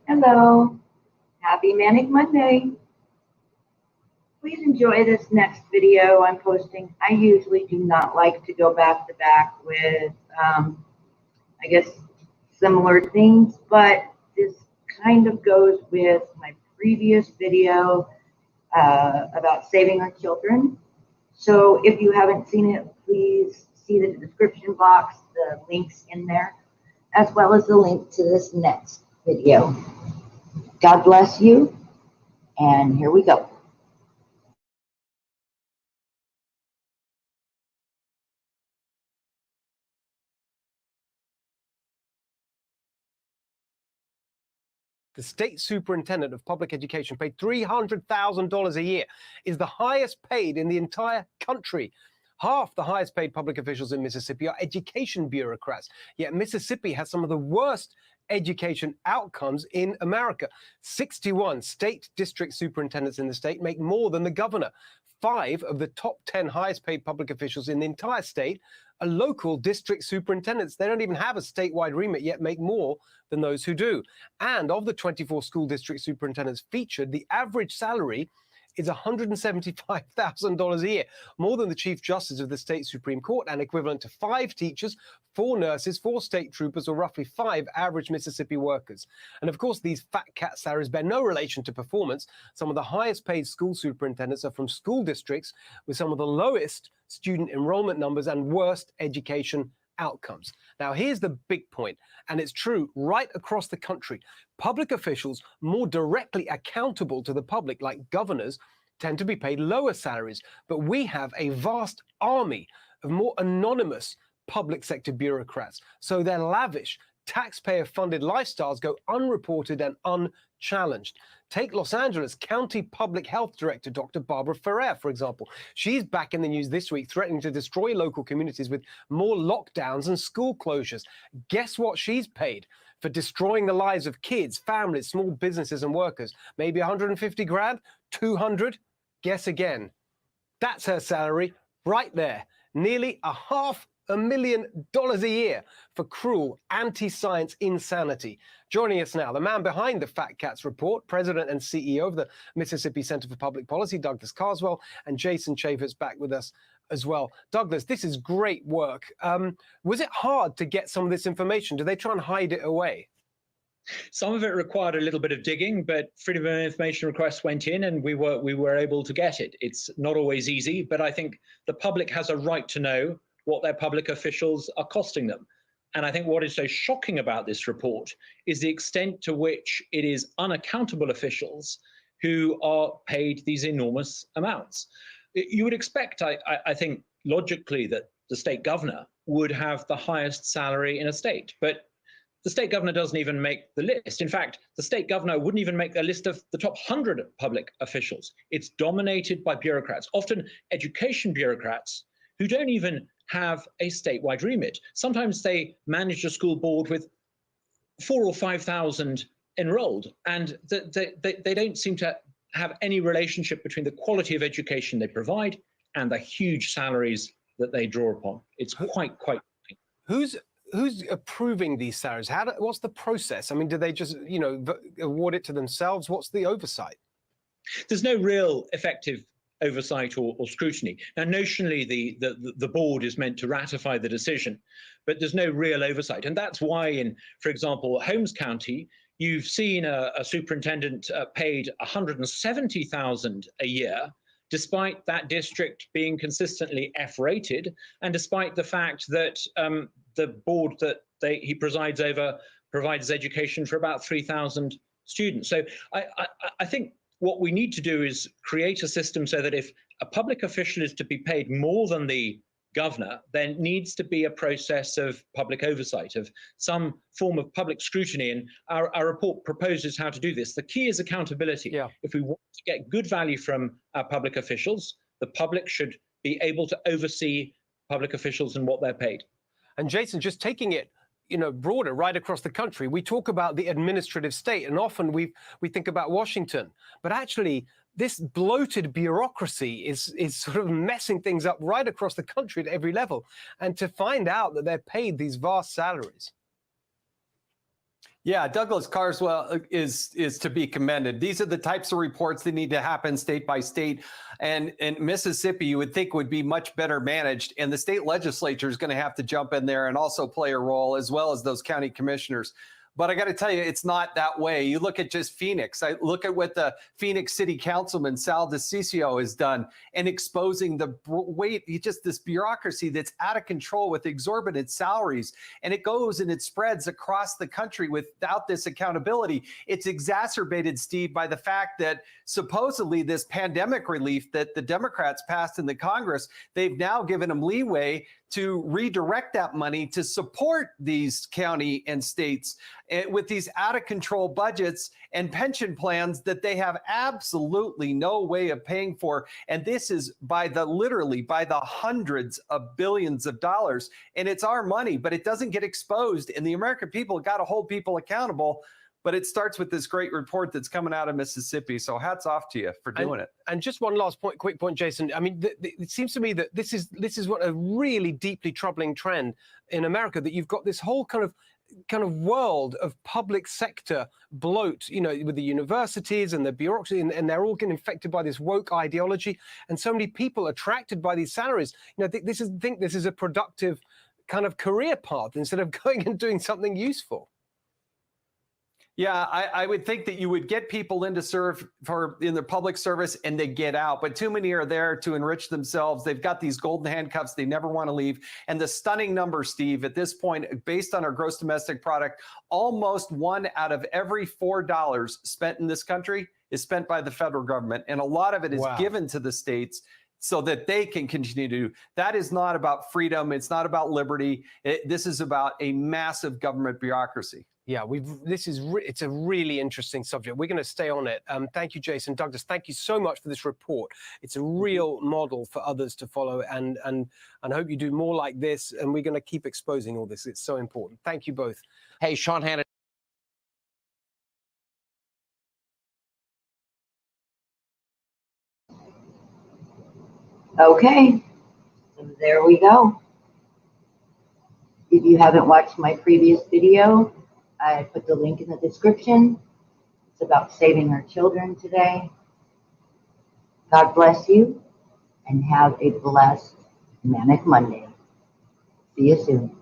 Hello, happy Manic Monday. Please enjoy this next video I'm posting. I usually do not like to go back to back with, I guess, similar things, but this kind of goes with my previous video about saving our children. So if you haven't seen it, please see the description box, the links in there, as well as the link to this next video. God bless you, and here we go. The state superintendent of public education, paid $300,000 a year, is the highest paid in the entire country. Half the highest paid public officials in Mississippi are education bureaucrats, yet Mississippi has some of the worst education outcomes in America. 61 state district superintendents in the state make more than the governor. 5 of the top 10 highest paid public officials in the entire state are local district superintendents. They don't even have a statewide remit, yet make more than those who do. And of the 24 school district superintendents featured, the average salary is $175,000 a year, more than the Chief Justice of the state Supreme Court and equivalent to 5 teachers, 4 nurses, 4 state troopers, or roughly 5 average Mississippi workers. And of course, these fat cat salaries bear no relation to performance. Some of the highest paid school superintendents are from school districts with some of the lowest student enrollment numbers and worst education outcomes. Now, here's the big point, and it's true right across the country. Public officials more directly accountable to the public, like governors, tend to be paid lower salaries. But we have a vast army of more anonymous public sector bureaucrats. So their lavish, taxpayer-funded lifestyles go unreported and unchallenged. Take Los Angeles County Public Health Director, Dr. Barbara Ferrer, for example. She's back in the news this week, threatening to destroy local communities with more lockdowns and school closures. Guess what she's paid for destroying the lives of kids, families, small businesses, and workers? Maybe 150 grand? 200? Guess again. That's her salary right there. Nearly $500,000 a year for cruel anti-science insanity. Joining us now, the man behind the Fat Cats report, President and CEO of the Mississippi Center for Public Policy, Douglas Carswell, and Jason Chaffetz back with us as well. Douglas, this is great work. Was it hard to get some of this information? Did they try and hide it away? Some of it required a little bit of digging, but Freedom of Information requests went in and we were able to get it. It's not always easy, but I think the public has a right to know what their public officials are costing them. And I think what is so shocking about this report is the extent to which it is unaccountable officials who are paid these enormous amounts. You would expect, I think, logically, that the state governor would have the highest salary in a state, but the state governor doesn't even make the list. In fact, the state governor wouldn't even make a list of the top 100 public officials. It's dominated by bureaucrats, often education bureaucrats, who don't even have a statewide remit. Sometimes they manage a school board with 4,000 or 5,000 enrolled, and they don't seem to have any relationship between the quality of education they provide and the huge salaries that they draw upon. It's quite. Who's approving these salaries? What's the process? I mean, do they just, award it to themselves? What's the oversight? There's no real effective oversight or scrutiny. Now, notionally, the board is meant to ratify the decision, but there's no real oversight. And that's why in, for example, Holmes County, you've seen a superintendent paid $170,000 a year, despite that district being consistently F-rated, and despite the fact that the board that he presides over provides education for about 3,000 students. So I think what we need to do is create a system so that if a public official is to be paid more than the governor, then needs to be a process of public oversight, of some form of public scrutiny. And our report proposes how to do this. The key is accountability. Yeah. If we want to get good value from our public officials, the public should be able to oversee public officials and what they're paid. And Jason, just taking it, broader, right across the country, we talk about the administrative state, and often we think about Washington, but actually this bloated bureaucracy is sort of messing things up right across the country at every level. And to find out that they're paid these vast salaries. Yeah, Douglas Carswell is to be commended. These are the types of reports that need to happen state by state. And Mississippi, you would think, would be much better managed. And the state legislature is going to have to jump in there and also play a role, as well as those county commissioners. But I got to tell you, it's not that way. You look at just Phoenix. I look at what the Phoenix City Councilman Sal DeCiccio has done and exposing the weight, just this bureaucracy that's out of control with exorbitant salaries. And it goes and it spreads across the country without this accountability. It's exacerbated, Steve, by the fact that supposedly this pandemic relief that the Democrats passed in the Congress, they've now given them leeway to redirect that money to support these county and states with these out of control budgets and pension plans that they have absolutely no way of paying for. And this is literally by the hundreds of billions of dollars. And it's our money, but it doesn't get exposed. And the American people got to hold people accountable. But it starts with this great report that's coming out of Mississippi. So hats off to you for doing it. And just one last quick point, Jason. I mean, it seems to me that this is what a really deeply troubling trend in America, that you've got this whole kind of world of public sector bloat, with the universities and the bureaucracy, and they're all getting infected by this woke ideology. And so many people attracted by these salaries. This is a productive kind of career path instead of going and doing something useful. Yeah, I would think that you would get people in to serve in the public service and they get out, but too many are there to enrich themselves. They've got these golden handcuffs. They never want to leave. And the stunning number, Steve, at this point, based on our gross domestic product, almost 1 out of every $4 spent in this country is spent by the federal government. And a lot of it is given to the states so that they can continue to do. That is not about freedom. It's not about liberty. This is about a massive government bureaucracy. Yeah, it's a really interesting subject. We're going to stay on it. Thank you, Jason. Douglas, thank you so much for this report. It's a real model for others to follow, and I hope you do more like this, and we're going to keep exposing all this. It's so important. Thank you both. Hey, Sean Hannity. Okay, so there we go. If you haven't watched my previous video, I put the link in the description. It's about saving our children today. God bless you and have a blessed Manic Monday. See you soon.